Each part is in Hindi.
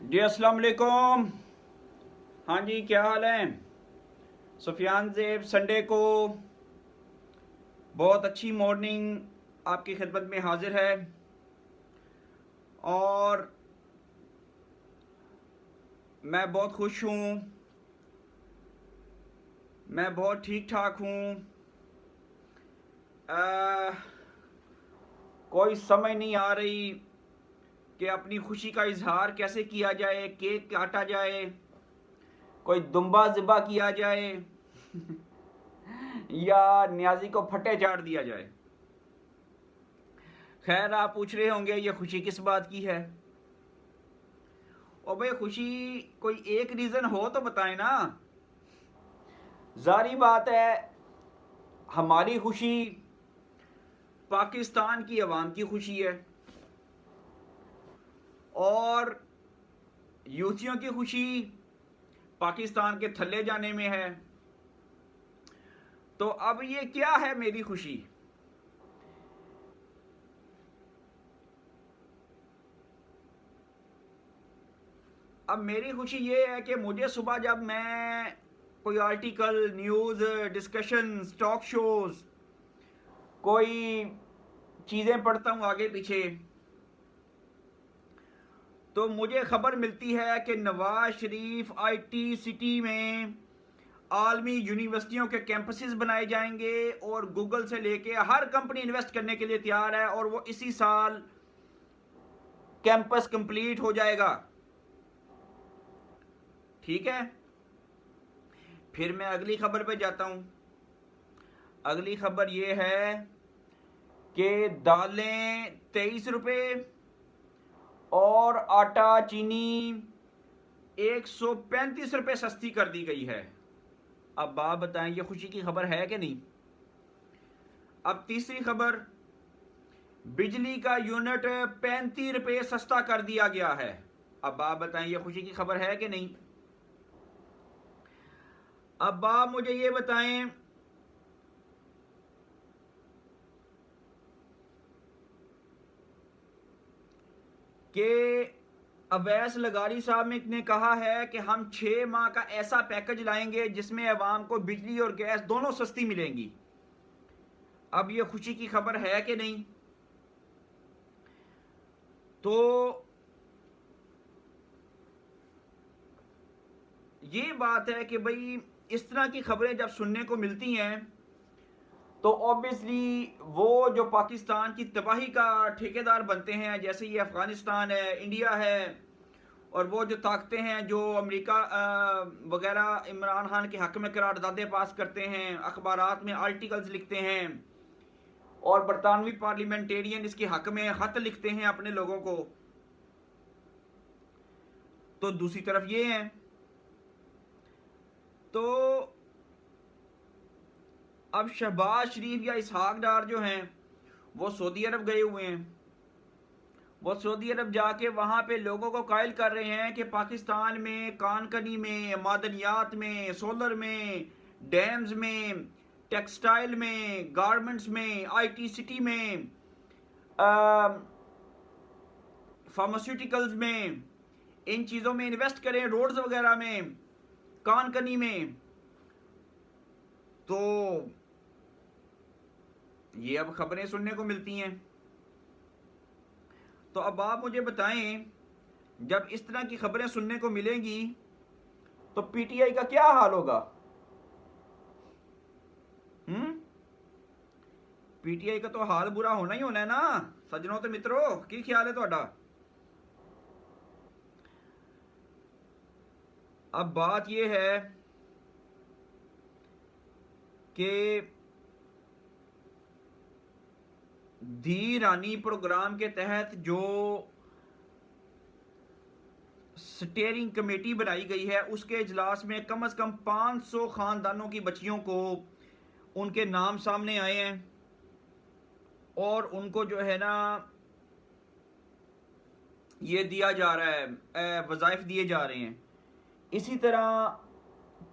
जी अस्सलाम वालेकुम। हाँ जी, क्या हाल है? सुफियान ज़ेब संडे को बहुत अच्छी मॉर्निंग आपकी खिदमत में हाजिर है। और मैं बहुत खुश हूँ, मैं बहुत ठीक ठाक हूँ। कोई समझ नहीं आ रही कि अपनी खुशी का इजहार कैसे किया जाए। केक काटा जाए, कोई दुम्बा ज़िबा किया जाए या न्याजी को फटे चाट दिया जाए। खैर, आप पूछ रहे होंगे ये खुशी किस बात की है। और भाई, खुशी कोई एक रीज़न हो तो बताएं ना। जारी बात है, हमारी खुशी पाकिस्तान की आवाम की खुशी है और यूथियों की खुशी पाकिस्तान के थल्ले जाने में है। तो अब ये क्या है मेरी खुशी? अब मेरी खुशी ये है कि मुझे सुबह जब मैं कोई article, news, discussion, talk shows, कोई चीज़ें पढ़ता हूँ आगे पीछे, तो मुझे खबर मिलती है कि नवाज शरीफ आईटी सिटी में आलमी यूनिवर्सिटियों के कैंपसेस बनाए जाएंगे और गूगल से लेके हर कंपनी इन्वेस्ट करने के लिए तैयार है और वो इसी साल कैंपस कंप्लीट हो जाएगा। ठीक है, फिर मैं अगली खबर पे जाता हूं। अगली खबर ये है कि दालें 23 रुपये और आटा चीनी 135 रुपये सस्ती कर दी गई है। अब आप बताएं, ये खुशी की खबर है कि नहीं? अब तीसरी खबर, बिजली का यूनिट 35 रुपये सस्ता कर दिया गया है। अब आप बताएं, ये खुशी की खबर है कि नहीं? अब आप मुझे ये बताएं कि अवैस लगारी साहब ने कहा है कि हम 6 माह का ऐसा पैकेज लाएंगे जिसमें अवाम को बिजली और गैस दोनों सस्ती मिलेंगी। अब ये खुशी की खबर है कि नहीं? तो ये बात है कि भाई, इस तरह की खबरें जब सुनने को मिलती हैं तो ऑब्वियसली वो जो पाकिस्तान की तबाही का ठेकेदार बनते हैं, जैसे ये अफगानिस्तान है, इंडिया है, और वो जो ताकतें हैं जो अमेरिका वगैरह इमरान खान के हक में करारदादें पास करते हैं, अखबारात में आर्टिकल्स लिखते हैं और बरतानवी पार्लियामेंटेरियन इसके हक में खत लिखते हैं अपने लोगों को, तो दूसरी तरफ ये है। तो अब शहबाज शरीफ या इसहाक डार जो हैं वो सऊदी अरब गए हुए हैं। वो सऊदी अरब जाके वहाँ पे लोगों को कायल कर रहे हैं कि पाकिस्तान में कानकनी में, मादनियात में, सोलर में, डैम्स में, टेक्सटाइल में, गारमेंट्स में, आईटी सिटी में, फार्मास्यूटिकल्स में, इन चीज़ों में इन्वेस्ट करें, रोड्स वगैरह में, कानकनी में। तो ये अब खबरें सुनने को मिलती हैं। तो अब आप मुझे बताएं, जब इस तरह की खबरें सुनने को मिलेंगी तो पीटीआई का क्या हाल होगा? हम्म पीटीआई का तो हाल बुरा होना ही होना है ना सज्जनों तो मित्रों, की ख्याल है ਤੁਹਾਡਾ? अब बात यह है कि धी रानी प्रोग्राम के तहत जो स्टीयरिंग कमेटी बनाई गई है उसके इजलास में कम से कम 500 खानदानों की बच्चियों को उनके नाम सामने आए हैं और उनको जो है ना ये दिया जा रहा है, वज़ाइफ दिए जा रहे हैं। इसी तरह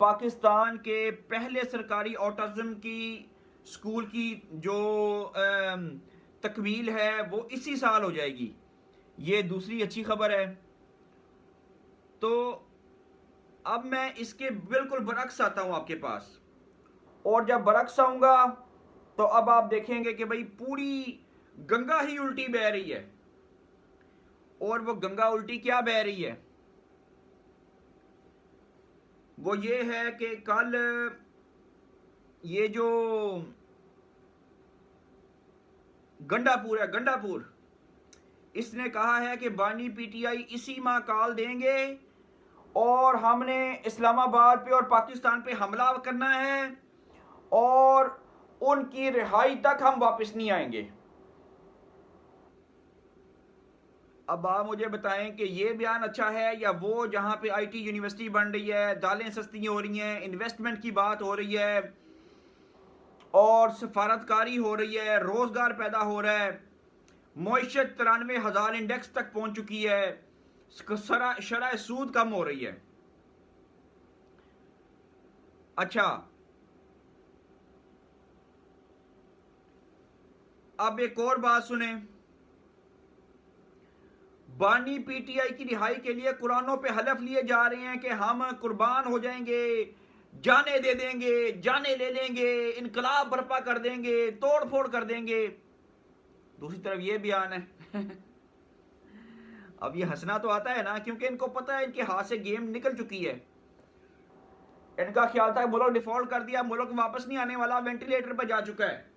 पाकिस्तान के पहले सरकारी ऑटिज़म की स्कूल की जो तकमील है वो इसी साल हो जाएगी। ये दूसरी अच्छी खबर है। तो अब मैं इसके बिल्कुल बरक्स आता हूं आपके पास, और जब बरक्स आऊंगा तो अब आप देखेंगे कि भाई पूरी गंगा ही उल्टी बह रही है। और वो गंगा उल्टी क्या बह रही है? वो ये है कि कल ये जो गंडापुर है, गंडापुर, इसने कहा है कि बानी पीटीआई इसी माह कॉल देंगे और हमने इस्लामाबाद पे और पाकिस्तान पे हमला करना है और उनकी रिहाई तक हम वापस नहीं आएंगे। अब आप मुझे बताएं कि ये बयान अच्छा है या वो जहां पे आईटी यूनिवर्सिटी बन रही है, दालें सस्ती हो रही हैं, इन्वेस्टमेंट की बात हो रही है और सफारतकारी हो रही है, रोजगार पैदा हो रहा है, मईशत 93,000 इंडेक्स तक पहुंच चुकी है, शरह सूद कम हो रही है। अच्छा, अब एक और बात सुने, बानी पीटीआई की रिहाई के लिए कुरानों पे हलफ लिए जा रहे हैं कि हम कुर्बान हो जाएंगे, जाने दे देंगे, जाने ले लेंगे, इनकलाब बर्पा कर देंगे, तोड़ फोड़ कर देंगे। दूसरी तरफ ये बयान है अब ये हंसना तो आता है ना, क्योंकि इनको पता है इनके हाथ से गेम निकल चुकी है। इनका ख्याल था मुल्क डिफॉल्ट कर दिया, मुल्क वापस नहीं आने वाला, वेंटिलेटर पर जा चुका है।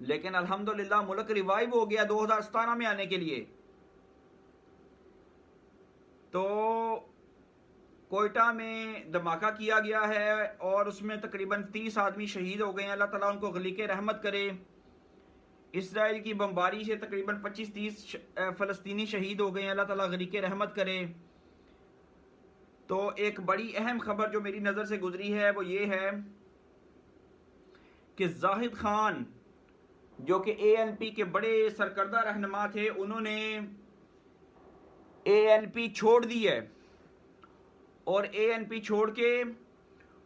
लेकिन अल्हम्दुलिल्लाह मुल्क रिवाइव हो गया 2017 में आने के लिए। तो कोयटा में धमाका किया गया है और उसमें तकरीबन 30 आदमी शहीद हो गए हैं। अल्लाह ताला उनको गलीके रहमत करे। इसराइल की बमबारी से तकरीबन 25-30 फ़लस्तीनी शहीद हो गए हैं। अल्लाह ताला गलीके रहमत करे। तो एक बड़ी अहम खबर जो मेरी नज़र से गुजरी है वो ये है कि जाहिद खान जो कि ANP के बड़े सरकर्दा रहनुमा थे, उन्होंने ANP छोड़ दी है और ANP छोड़ के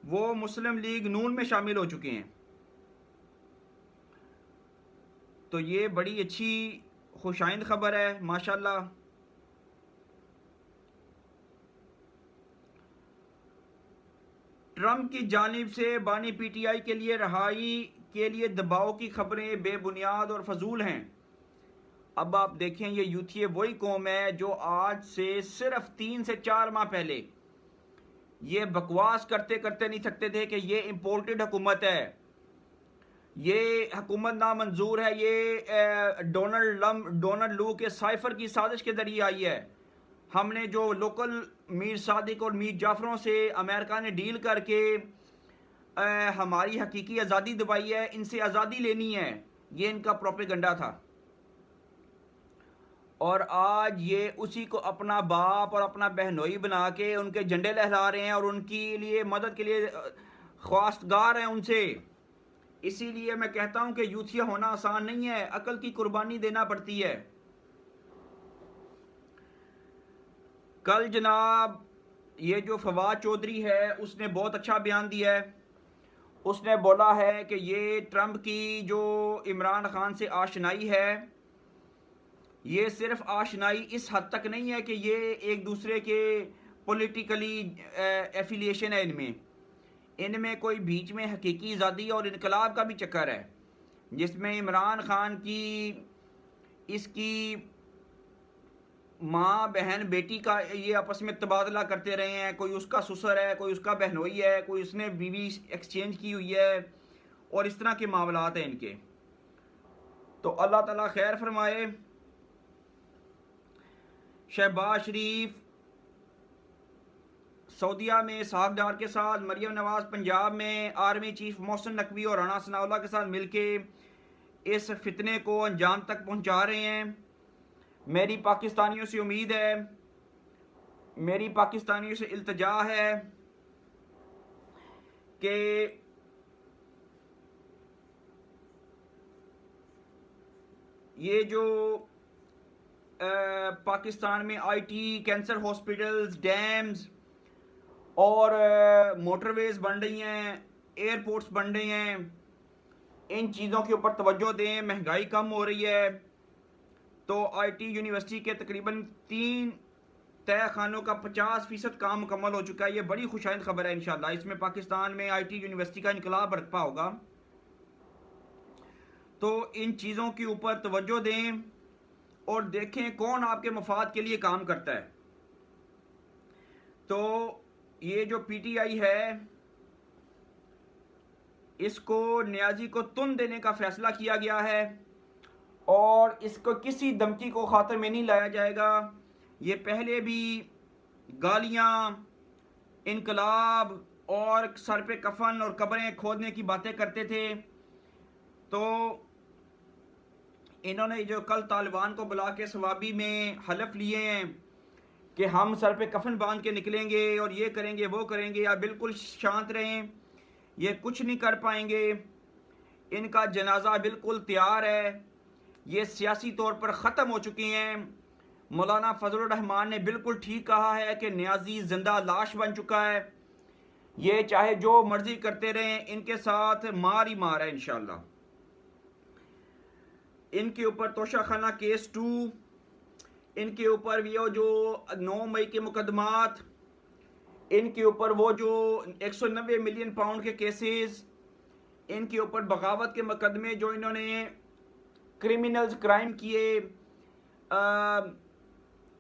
वो मुस्लिम लीग नून में शामिल हो चुके हैं। तो ये बड़ी अच्छी खुशाइंद खबर है माशाल्लाह। ट्रंप की जानिब से बानी पीटीआई के लिए रहाई के लिए दबाव की खबरें बेबुनियाद और फजूल हैं। अब आप देखें, ये यूथिए वही कौम है जो आज से सिर्फ 3 से 4 माह पहले ये बकवास करते करते नहीं थकते थे कि ये इम्पोर्टेड हुकूमत है, ये हुकूमत नामंजूर है, ये डोनाल्ड लू के साइफर की साजिश के जरिए आई है। हमने जो लोकल मीर सादिक और मीर जाफरों से अमेरिका ने डील करके हमारी हकीकी आज़ादी दबाई है, इनसे आज़ादी लेनी है, ये इनका प्रोपेगेंडा था। और आज ये उसी को अपना बाप और अपना बहनोई बना के उनके झंडे लहरा रहे हैं और उनकी लिए मदद के लिए ख्वास्तगार हैं उनसे। इसीलिए मैं कहता हूं कि यूथिया होना आसान नहीं है, अकल की कुर्बानी देना पड़ती है। कल जनाब ये जो फवाद चौधरी है उसने बहुत अच्छा बयान दिया है। उसने बोला है कि ये ट्रंप की जो इमरान खान से आशनाई है, ये सिर्फ आशनाई इस हद तक नहीं है कि ये एक दूसरे के पॉलिटिकली एफिलिएशन है, इनमें कोई बीच में हकीकी आज़ादी और इनकलाब का भी चक्कर है, जिसमें इमरान खान की इसकी माँ बहन बेटी का ये आपस में तबादला करते रहे हैं। कोई उसका ससुर है, कोई उसका बहनोई है, कोई उसने बीवी एक्सचेंज की हुई है और इस तरह के मामलात हैं इनके। तो अल्लाह ताला खैर फरमाए। शहबाज शरीफ सऊदीया में इसहाक डार के साथ, मरियम नवाज पंजाब में, आर्मी चीफ मोहसिन नकवी और राना सनाउल्लाह के साथ मिलके इस फितने को अंजाम तक पहुंचा रहे हैं। मेरी पाकिस्तानियों से उम्मीद है, मेरी पाकिस्तानियों से इल्तजा है कि ये जो पाकिस्तान में आईटी, कैंसर हॉस्पिटल्स, डैम्स और मोटरवेज बन रही हैं, एयरपोर्ट्स बन रहे हैं, इन चीज़ों के ऊपर तवज्जो दें। महंगाई कम हो रही है। तो आईटी यूनिवर्सिटी के तकरीबन 3 तय खानों का 50% काम मुकम्मल हो चुका है। ये बड़ी खुशाइंद खबर है इंशाल्लाह। इसमें पाकिस्तान में IT यूनिवर्सिटी का इनकलाब बरपा होगा। तो इन चीज़ों के ऊपर तवज्जो दें और देखें कौन आपके मफाद के लिए काम करता है। तो ये जो PTI है, इसको न्याजी को तुन देने का फैसला किया गया है और इसको किसी धमकी को खातिर में नहीं लाया जाएगा। ये पहले भी गालियाँ, इनकलाब और सर पे कफन और कब्रें खोदने की बातें करते थे। तो इन्होंने जो कल तालिबान को बुला के सवाबी में हलफ लिए हैं कि हम सर पे कफन बांध के निकलेंगे और ये करेंगे वो करेंगे, आप बिल्कुल शांत रहें, ये कुछ नहीं कर पाएंगे। इनका जनाजा बिल्कुल तैयार है, ये सियासी तौर पर ख़त्म हो चुकी हैं। मौलाना फजलुर रहमान ने बिल्कुल ठीक कहा है कि न्याजी जिंदा लाश बन चुका है। ये चाहे जो मर्जी करते रहें, इनके साथ मार ही मार है इंशाल्लाह। इनके ऊपर तोशाखाना केस 2, इनके ऊपर वो जो 9 मई के मुकदमात, इनके ऊपर वो जो 190 मिलियन पाउंड के केसेस, इनके ऊपर बगावत के मुकदमे जो इन्होंने क्रिमिनल्स क्राइम किए,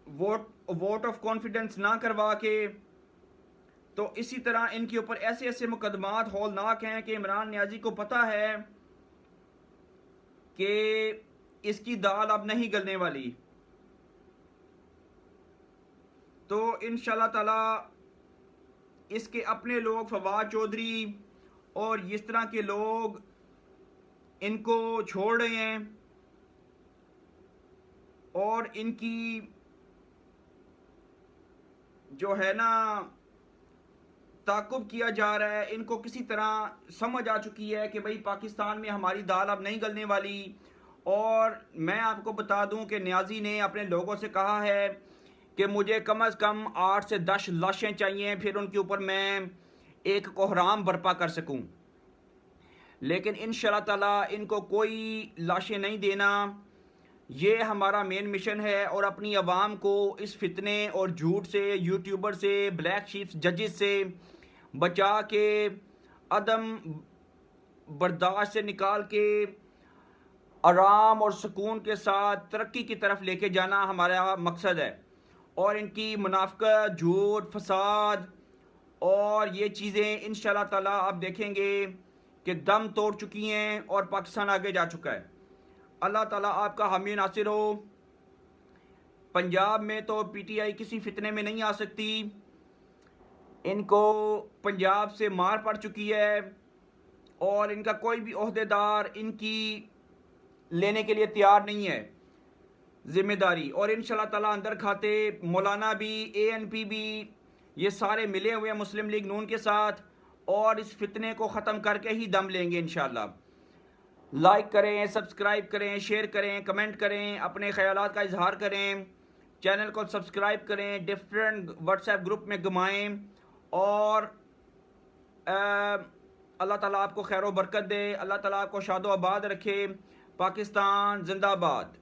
वोट ऑफ कॉन्फिडेंस ना करवा के। तो इसी तरह इनके ऊपर ऐसे ऐसे मुकदमात हौलनाक हैं कि इमरान न्याजी को पता है कि इसकी दाल अब नहीं गलने वाली। तो इंशाल्लाह ताला इसके अपने लोग फवाद चौधरी और इस तरह के लोग इनको छोड़ रहे हैं और इनकी जो है ना ताकुब किया जा रहा है। इनको किसी तरह समझ आ चुकी है कि भाई पाकिस्तान में हमारी दाल अब नहीं गलने वाली। और मैं आपको बता दूं कि न्याजी ने अपने लोगों से कहा है कि मुझे कम से कम 8 से 10 लाशें चाहिए, फिर उनके ऊपर मैं एक कोहराम बर्पा कर सकूं। लेकिन इंशाल्लाह ताला इनको कोई लाशें नहीं देना। ये हमारा मेन मिशन है और अपनी आवाम को इस फितने और झूठ से, यूट्यूबर से, ब्लैक शीप्स जजेस से बचा के, अदम बर्दाश्त से निकाल के आराम और सुकून के साथ तरक्की की तरफ लेके जाना हमारा मकसद है। और इनकी मुनाफिकत, झूठ, फसाद और ये चीज़ें इंशाल्लाह ताला आप देखेंगे कि दम तोड़ चुकी हैं और पाकिस्तान आगे जा चुका है। अल्लाह ताला आपका हामी नासिर हो। पंजाब में तो PTI किसी फितने में नहीं आ सकती। इनको पंजाब से मार पड़ चुकी है और इनका कोई भी ओहदेदार इनकी लेने के लिए तैयार नहीं है जिम्मेदारी। और इंशाल्लाह ताला अंदर खाते मौलाना भी, ANP भी, ये सारे मिले हुए हैं मुस्लिम लीग नून के साथ और इस फितने को ख़त्म करके ही दम लेंगे इंशाल्लाह। लाइक करें, सब्सक्राइब करें, शेयर करें, कमेंट करें, अपने ख्यालात का इजहार करें, चैनल को सब्सक्राइब करें, डिफरेंट व्हाट्सएप ग्रुप में घुमाएं और अल्लाह ताला आपको खैर व बरकत दे। अल्लाह ताला आपको शादो आबाद रखे। पाकिस्तान जिंदाबाद।